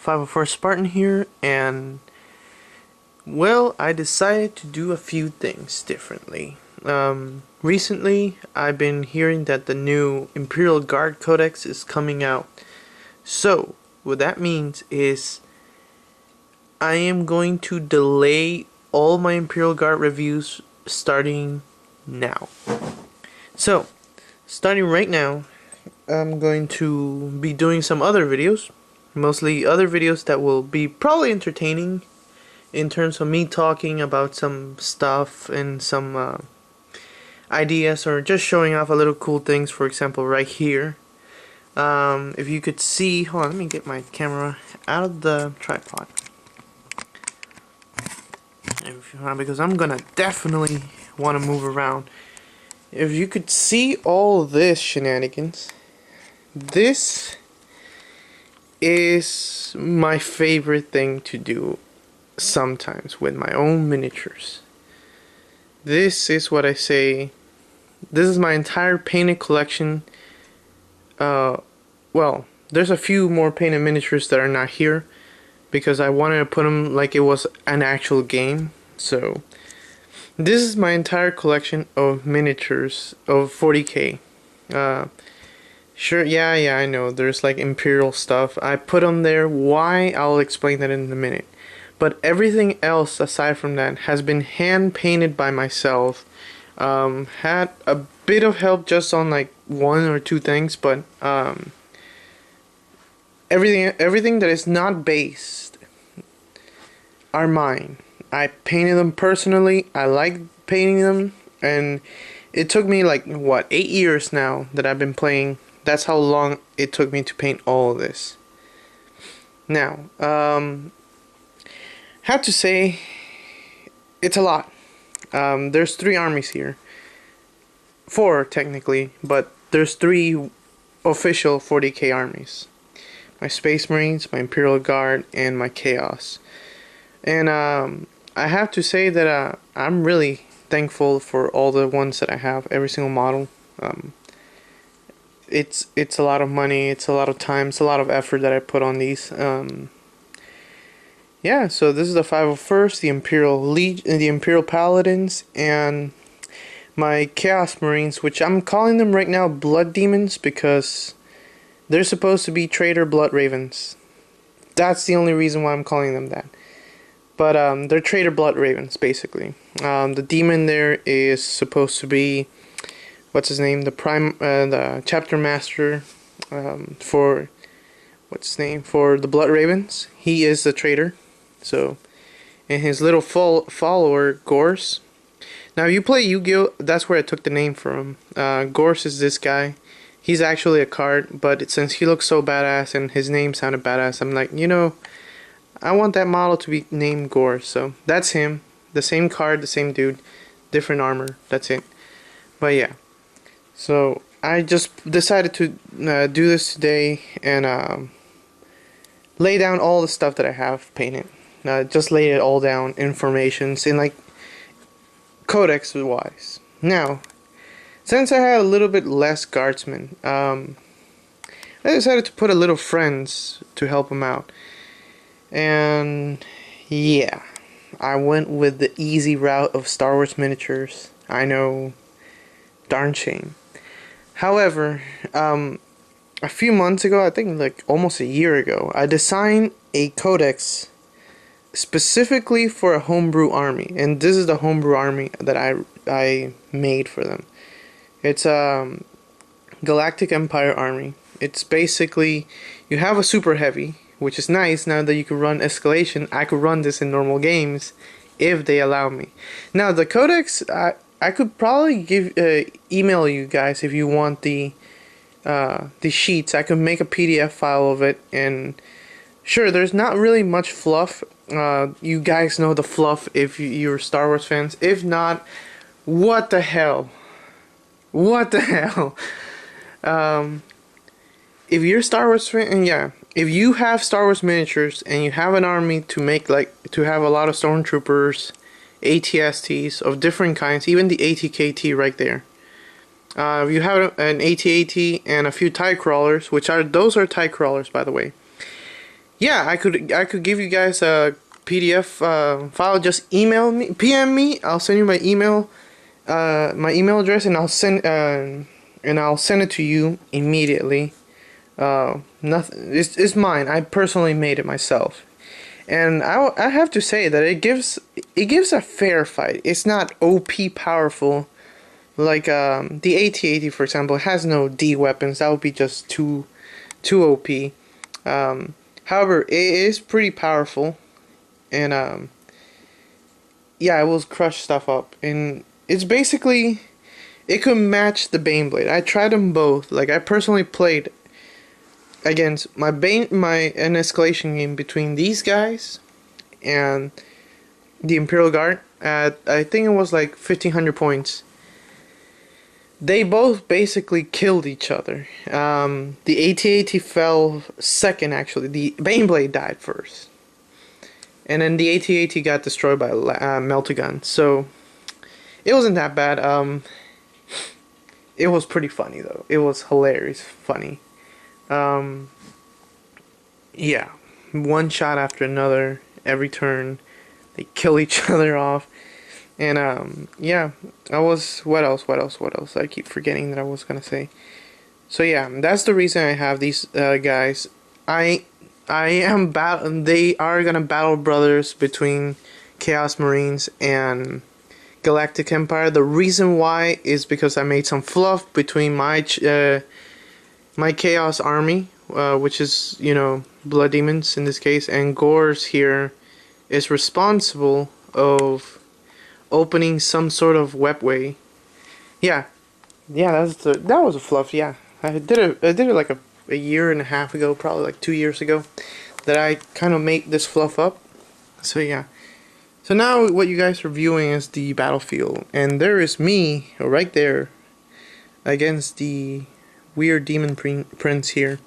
504 Spartan here, and well, I decided to do a few things differently. Recently, I've been hearing that the new Imperial Guard Codex is coming out. So, what that means is I am going to delay all my Imperial Guard reviews starting now. So, starting right now, I'm going to be doing some other videos. Mostly other videos that will be probably entertaining in terms of me talking about some stuff and some ideas, or just showing off a little cool things. For example, right here, if you could see, hold on, let me get my camera out of the tripod, because I'm gonna definitely want to move around. If you could see all this shenanigans, this is my favorite thing to do sometimes with my own miniatures. This is what I say. This is my entire painted collection. Well, there's a few more painted miniatures that are not here because I wanted to put them like it was an actual game. So this is my entire collection of miniatures of 40k. Sure, yeah, I know there's like Imperial stuff. I put them there. Why? I'll explain that in a minute. But everything else aside from that has been hand painted by myself. Had a bit of help just on like one or two things, but everything that is not based are mine. I painted them personally. I like painting them, and it took me like what, 8 years now that I've been playing. That's how long it took me to paint all of this. Now, have to say, it's a lot. There's 3 armies here. 4 technically, but there's 3 official 40k armies. My Space Marines, my Imperial Guard, and my Chaos. And I have to say that I'm really thankful for all the ones that I have, every single model. It's a lot of money, it's a lot of time, it's a lot of effort that I put on these. Yeah, so this is the 501st, the Imperial Paladins, and my Chaos Marines, which I'm calling them right now Blood Demons because they're supposed to be Traitor Blood Ravens. That's the only reason why I'm calling them that. But they're Traitor Blood Ravens, basically. The demon there is supposed to be, what's his name? The Chapter Master for the Blood Ravens. He is the traitor. So, and his little follower, Gorse. Now, you play Yu-Gi-Oh! That's where I took the name from. Gorse is this guy. He's actually a card, but since he looks so badass and his name sounded badass, I'm like, you know, I want that model to be named Gorse. So that's him. The same card, the same dude, different armor. That's it. But yeah. So I just decided to do this today and lay down all the stuff that I have painted. Just lay it all down, informations in like codex wise. Now, since I had a little bit less guardsmen, I decided to put a little friends to help them out. And yeah, I went with the easy route of Star Wars miniatures. I know, darn shame. However, a few months ago, I think like almost a year ago, I designed a codex specifically for a homebrew army, and this is the homebrew army that I made for them. It's a Galactic Empire army. It's basically, you have a super heavy, which is nice. Now that you can run escalation, I could run this in normal games if they allow me. Now the codex, I could probably email you guys if you want the sheets. I could make a PDF file of it, and sure, there's not really much fluff. You guys know the fluff if you're Star Wars fans. If not, what the hell? What the hell? If you're Star Wars fan, and yeah, if you have Star Wars miniatures and you have an army to make, like, to have a lot of stormtroopers, ATSTs of different kinds, even the ATKT right there. If you have an AT-AT and a few TIE crawlers, those are TIE crawlers, by the way. Yeah, I could give you guys a PDF file. Just email me, PM me. I'll send you my email address, and I'll send it to you immediately. Nothing. It's mine. I personally made it myself, and I have to say that it gives a fair fight. It's not OP powerful like the AT-80, for example. It has no D weapons. That would be just too OP. However, it is pretty powerful, and yeah, it will crush stuff up, and it's basically it could match the Baneblade. I tried them both. Like I personally played against an escalation game between these guys and the Imperial Guard at I think it was like 1500 points. They both basically killed each other. The AT-AT fell second actually. The Baneblade died first. And then the AT-AT got destroyed by Melt-A-Gun. So it wasn't that bad. It was pretty funny though. It was hilarious funny. Um, yeah, one shot after another, every turn, they kill each other off, and yeah, what else? I keep forgetting that I was gonna say. So yeah, that's the reason I have these guys. I am They are gonna battle brothers between Chaos Marines and Galactic Empire. The reason why is because I made some fluff between my Chaos Army, which is, Blood Demons in this case, and Gore's here is responsible of opening some sort of webway. Yeah, yeah, that was a fluff. Yeah, I did it like a year and a half ago, probably like 2 years ago, that I kind of made this fluff up. So yeah. So now what you guys are viewing is the battlefield, and there is me right there against the weird demon prince here.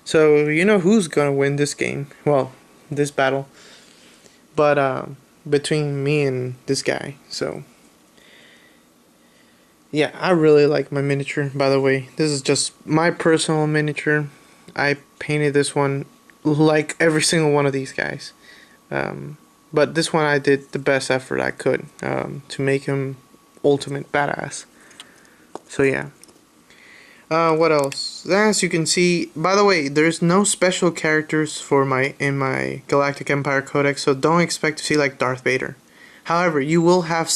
So you know who's gonna win this game? Well, this battle. But between me and this guy. So yeah, I really like my miniature. By the way, this is just my personal miniature. I painted this one like every single one of these guys. But this one I did the best effort I could to make him ultimate badass. So yeah. What else? As you can see, by the way, there's no special characters in my Galactic Empire codex, so don't expect to see like Darth Vader. However, you will have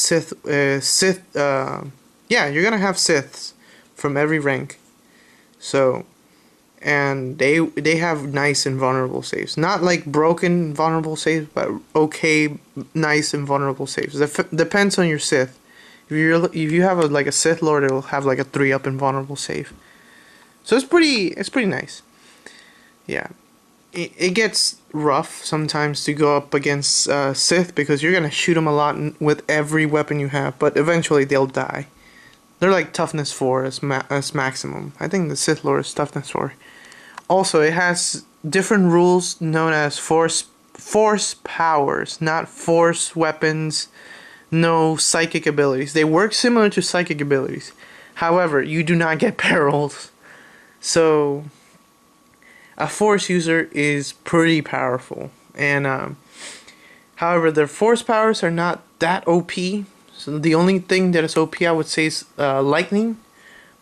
yeah, you're gonna have Siths from every rank. So, and they have nice and vulnerable saves, not like broken vulnerable saves, but okay, nice and vulnerable saves. Depends on your Sith. If you have like a Sith Lord, it'll have like a 3-up invulnerable save. So it's pretty nice. Yeah, it gets rough sometimes to go up against Sith because you're gonna shoot them a lot with every weapon you have, but eventually they'll die. They're like toughness 4 as maximum. I think the Sith Lord is toughness 4. Also, it has different rules known as force powers, not force weapons. No psychic abilities. They work similar to psychic abilities. However, you do not get perils. So, a force user is pretty powerful, and however, their force powers are not that OP. So the only thing that is OP, I would say, is lightning,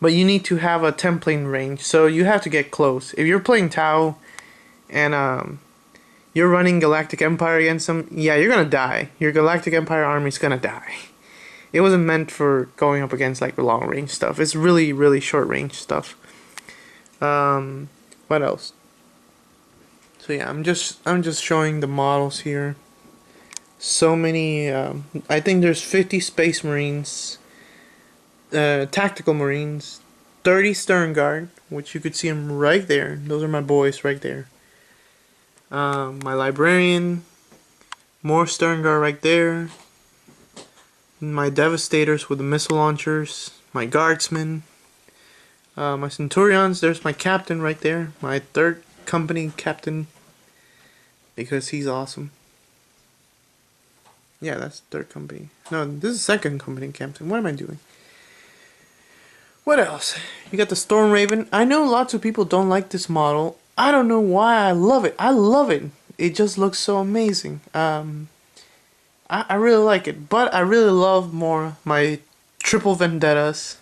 but you need to have a templating range, so you have to get close. If you're playing Tau, and you're running Galactic Empire against them, yeah, you're gonna die. Your Galactic Empire army is gonna die. It wasn't meant for going up against like long range stuff. It's really, really short range stuff. What else? So yeah, I'm just showing the models here. So many, I think there's 50 Space Marines, Tactical Marines, 30 Stern Guard, which you could see them right there. Those are my boys right there. My Librarian, more Stern Guard right there. My Devastators with the missile launchers, my Guardsmen. My Centurions, there's my captain right there. My 3rd company captain. Because he's awesome. Yeah, that's 3rd company. No, this is 2nd company captain. What am I doing? What else? You got the Storm Raven. I know lots of people don't like this model. I don't know why I love it. I love it. It just looks so amazing. I really like it, but I really love more my triple vendettas,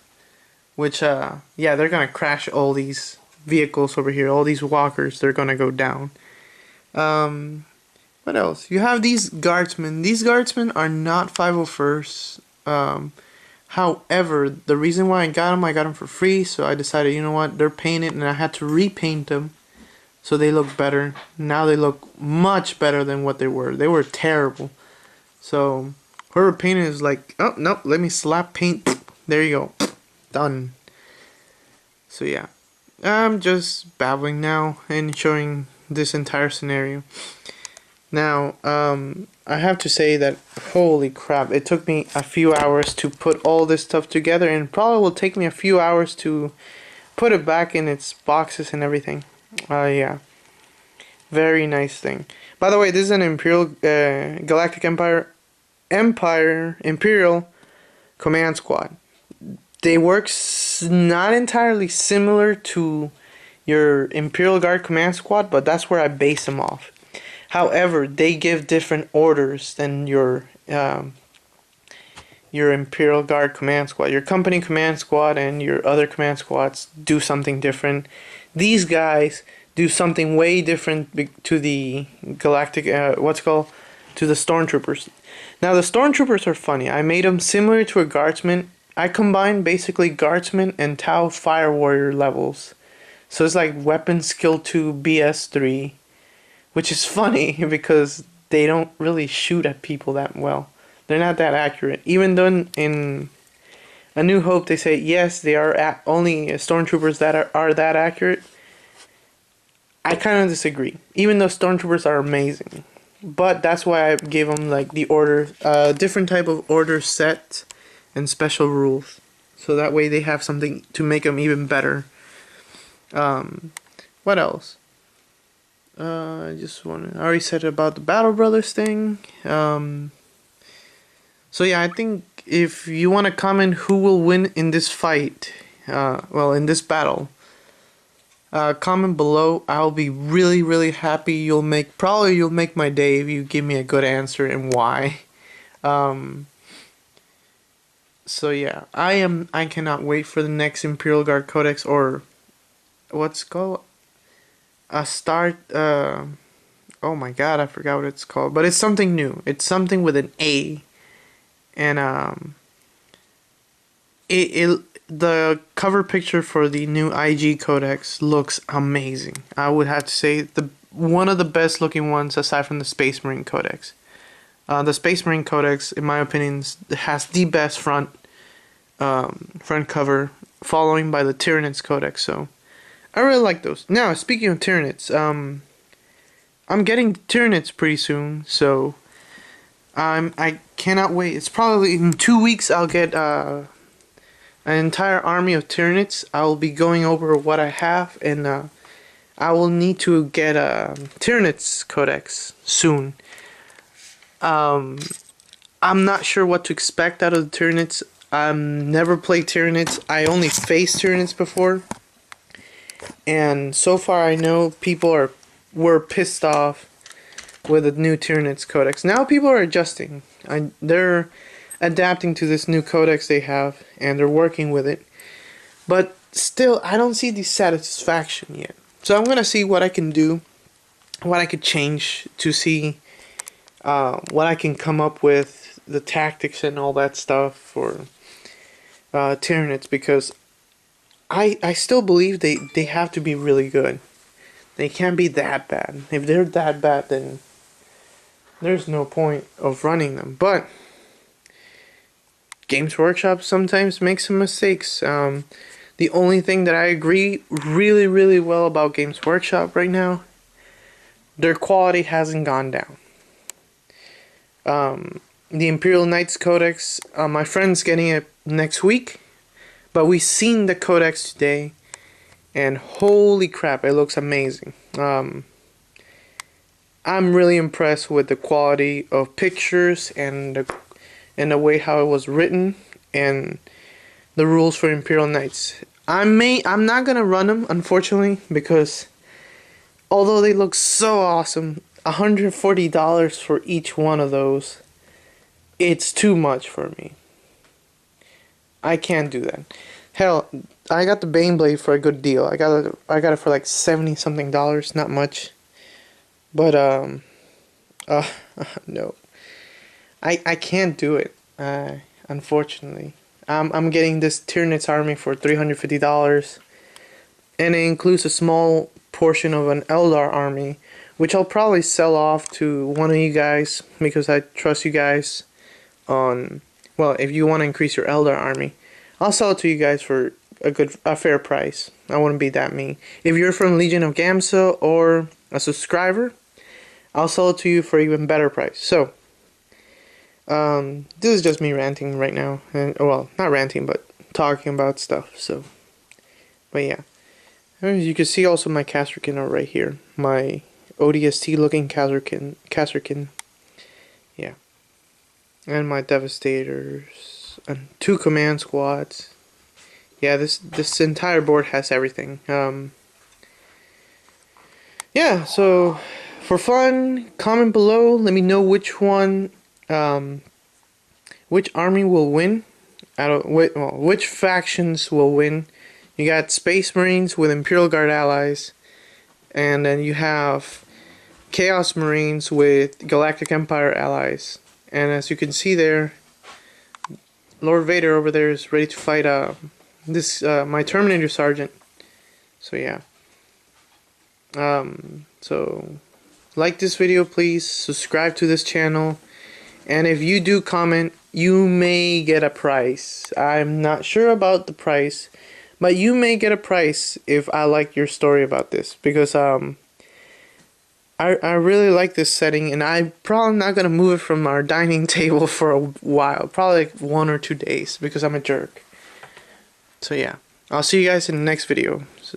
which yeah, they're gonna crash all these vehicles over here, all these walkers. They're gonna go down. Um, what else? You have these guardsmen. These guardsmen are not 501st. However, the reason why I got them for free. So I decided, you know what, they're painted, and I had to repaint them so they look better. Now they look much better than what they were. They were terrible. So whoever painted is like, oh no, let me slap paint. There you go, done. So yeah, I'm just babbling now and showing this entire scenario. Now, I have to say that, holy crap, it took me a few hours to put all this stuff together, and probably will take me a few hours to put it back in its boxes and everything. Yeah. Very nice thing. By the way, this is an Imperial, Galactic Empire, Imperial Command Squad. They work not entirely similar to your Imperial Guard Command Squad, but that's where I base them off. However, they give different orders than your Imperial Guard Command Squad. Your Company Command Squad and your other command squads do something different. These guys do something way different to the Galactic, to the Stormtroopers. Now, the Stormtroopers are funny. I made them similar to a Guardsman. I combined basically Guardsman and Tau Fire Warrior levels. So it's like Weapon Skill 2 BS3. Which is funny because they don't really shoot at people that well. They're not that accurate. Even though in A New Hope they say, yes, they are only Stormtroopers that are that accurate. I kind of disagree. Even though Stormtroopers are amazing. But that's why I gave them like the order, different type of order set and special rules. So that way they have something to make them even better. What else? I already said about the Battle Brothers thing. So yeah, I think if you want to comment who will win in this fight, in this battle, comment below. I'll be really, really happy. You'll make my day if you give me a good answer and why. So yeah, I cannot wait for the next Imperial Guard Codex, or what's it called? Oh my god, I forgot what it's called, but it's something new. It's something with an A, and the cover picture for the new IG Codex looks amazing. I would have to say one of the best looking ones aside from the Space Marine Codex. The Space Marine Codex, in my opinion, has the best front cover, following by the Tyranids Codex. So I really like those. Now, speaking of Tyranids, I'm getting Tyranids pretty soon, so I cannot wait. It's probably in 2 weeks I'll get an entire army of Tyranids. I'll be going over what I have, and I will need to get a Tyranids Codex soon. I'm not sure what to expect out of the Tyranids. Never played Tyranids. I only faced Tyranids before. And so far I know people were pissed off with the new Tyranids Codex. Now people are adjusting. They're adapting to this new codex they have, and they're working with it. But still, I don't see the satisfaction yet. So I'm gonna see what I can do, what I could change to see what I can come up with, the tactics and all that stuff for Tyranids, because I still believe they have to be really good. They can't be that bad. If they're that bad, then there's no point of running them. But Games Workshop sometimes makes some mistakes. The only thing that I agree really, really well about Games Workshop right now, their quality hasn't gone down. The Imperial Knights Codex, my friend's getting it next week, but we've seen the Codex today, and holy crap, it looks amazing. I'm really impressed with the quality of pictures and the way how it was written and the rules for Imperial Knights. I'm not gonna run them, unfortunately, because although they look so awesome, $140 for each one of those, it's too much for me. I can't do that. Hell, I got the Baneblade for a good deal. I got it for like $70 something, not much. But no, I can't do it. Unfortunately, I'm getting this Tyranids army for $350, and it includes a small portion of an Eldar army, which I'll probably sell off to one of you guys because I trust you guys on. Well, if you want to increase your Eldar army, I'll sell it to you guys for a fair price. I wouldn't be that mean. If you're from Legion of Gamsa or a subscriber, I'll sell it to you for even better price. So, this is just me ranting right now, and well, not ranting, but talking about stuff. So, but yeah, as you can see, also my Kasrkin are right here. My ODST looking Kasrkin, yeah, and my Devastators and 2 command squads. Yeah, this entire board has everything. Yeah, so for fun, comment below. Let me know which one, which army will win. Which factions will win. You got Space Marines with Imperial Guard allies, and then you have Chaos Marines with Galactic Empire allies. And as you can see there, Lord Vader over there is ready to fight my Terminator Sergeant. So yeah. So like this video, please subscribe to this channel, and if you do comment, you may get a prize. I'm not sure about the price, but you may get a prize if I like your story about this, because I really like this setting, and I'm probably not gonna move it from our dining table for a while, probably like 1 or 2 days, because I'm a jerk. So yeah, I'll see you guys in the next video. So